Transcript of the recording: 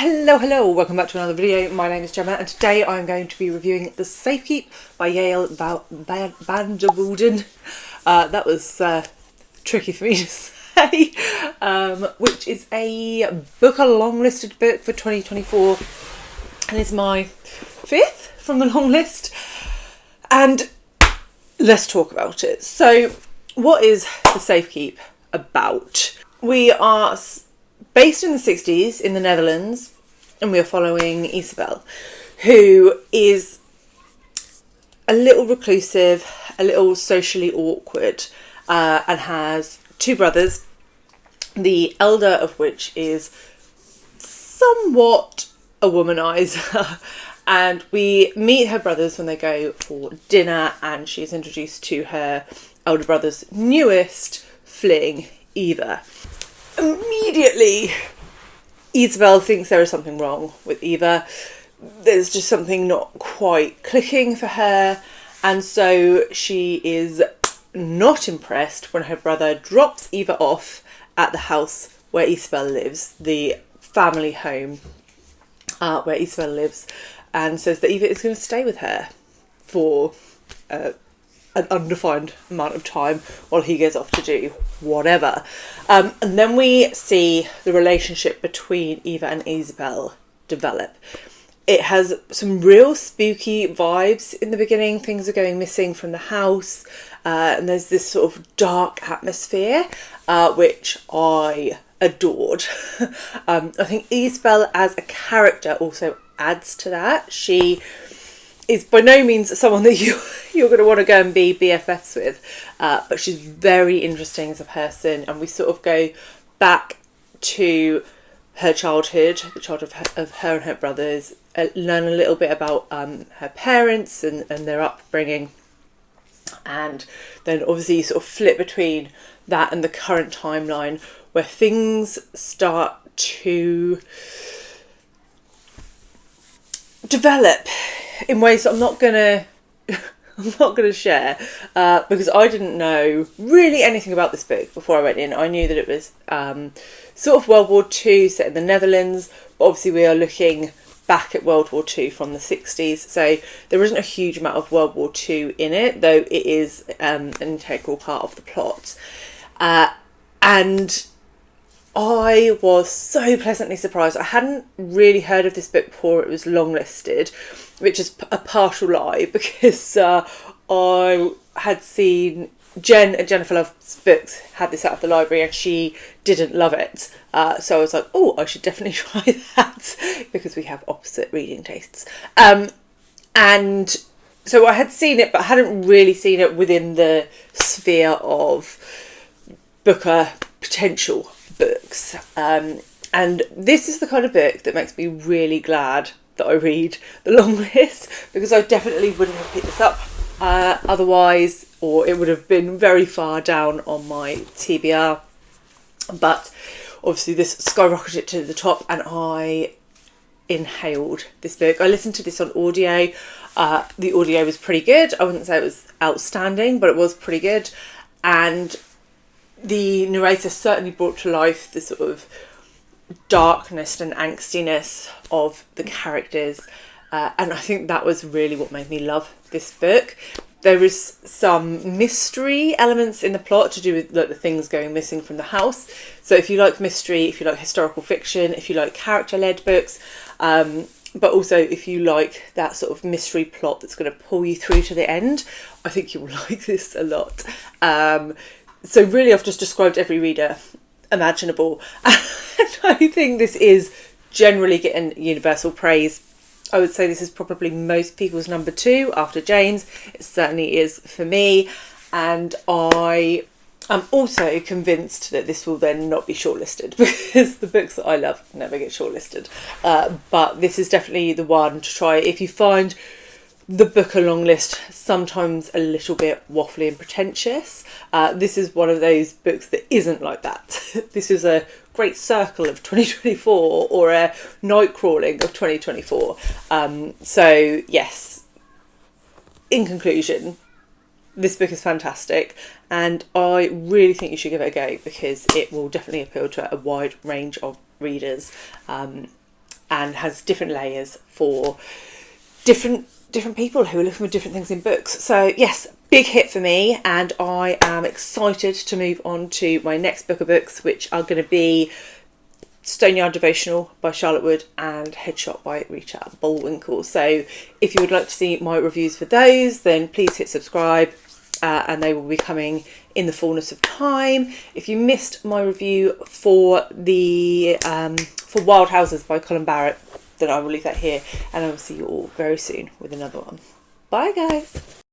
Hello, welcome back to another video. My name is Gemma and today I'm going to be reviewing The Safekeep by Yael Van Der Wouden. That was tricky for me to say, which is a book, a long-listed book for 2024, and it's my fifth from the long list. And let's talk about it. So, what is The Safekeep about? We are based in the 60s in the Netherlands, and we are following Isabel, who is a little reclusive, a little socially awkward, and has two brothers, the elder of which is somewhat a womanizer. And we meet her brothers when they go for dinner, and she's introduced to her elder brother's newest fling, Eva. Immediately, Isabel thinks there is something wrong with Eva. There's just something not quite clicking for her, and so she is not impressed when her brother drops Eva off at the house where Isabel lives, the family home where Isabel lives, and says that Eva is going to stay with her for an undefined amount of time while he goes off to do whatever. And then we see the relationship between Eva and Isabel develop. It has some real spooky vibes in the beginning. Things are going missing from the house, and there's this sort of dark atmosphere, which I adored. I think Isabel as a character also adds to that. She is by no means someone that you're going to want to go and be BFFs with, but she's very interesting as a person, and we sort of go back to her childhood, the childhood of her and her brothers, learn a little bit about her parents and their upbringing, and then obviously sort of flip between that and the current timeline where things start to develop in ways that I'm not gonna share, because I didn't know really anything about this book before I went in. I knew that it was sort of World War II set in the Netherlands, but obviously we are looking back at World War II from the 60s, so there isn't a huge amount of World War II in it, though it is an integral part of the plot. And I was so pleasantly surprised. I hadn't really heard of this book before it was longlisted, which is a partial lie, because I had seen Jen at Jennifer Love's Books had this out of the library and she didn't love it. So I was like, oh, I should definitely try that, because we have opposite reading tastes. And so I had seen it, but I hadn't really seen it within the sphere of Booker potential books. And this is the kind of book that makes me really glad that I read the long list, because I definitely wouldn't have picked this up otherwise, or it would have been very far down on my TBR. But obviously this skyrocketed to the top and I inhaled this book. I listened to this on audio. The audio was pretty good. I wouldn't say it was outstanding, but it was pretty good. And the narrator certainly brought to life the sort of darkness and angstiness of the characters, and I think that was really what made me love this book. There is some mystery elements in the plot to do with like the things going missing from the house. So if you like mystery, if you like historical fiction, if you like character-led books, but also if you like that sort of mystery plot that's going to pull you through to the end, I think you will like this a lot. So really I've just described every reader imaginable, and I think this is generally getting universal praise. I would say this is probably most people's number 2 after Jane's. It certainly is for me, and I am also convinced that this will then not be shortlisted, because the books that I love never get shortlisted. But this is definitely the one to try if you find the Booker long list sometimes a little bit waffly and pretentious. This is one of those books that isn't like that. This is a Great Circle of 2024 or a Night Crawling of 2024. So yes, in conclusion, this book is fantastic, and I really think you should give it a go, because it will definitely appeal to a wide range of readers. and has different layers for different people who are looking for different things in books. So yes, big hit for me, and I am excited to move on to my next book of books, which are going to be Stoneyard Devotional by Charlotte Wood and Headshot by Rita Bullwinkle. So if you would like to see my reviews for those, then please hit subscribe, and they will be coming in the fullness of time. If you missed my review for the for Wild Houses by Colin Barrett, then I will leave that here, and I will see you all very soon with another one. Bye guys.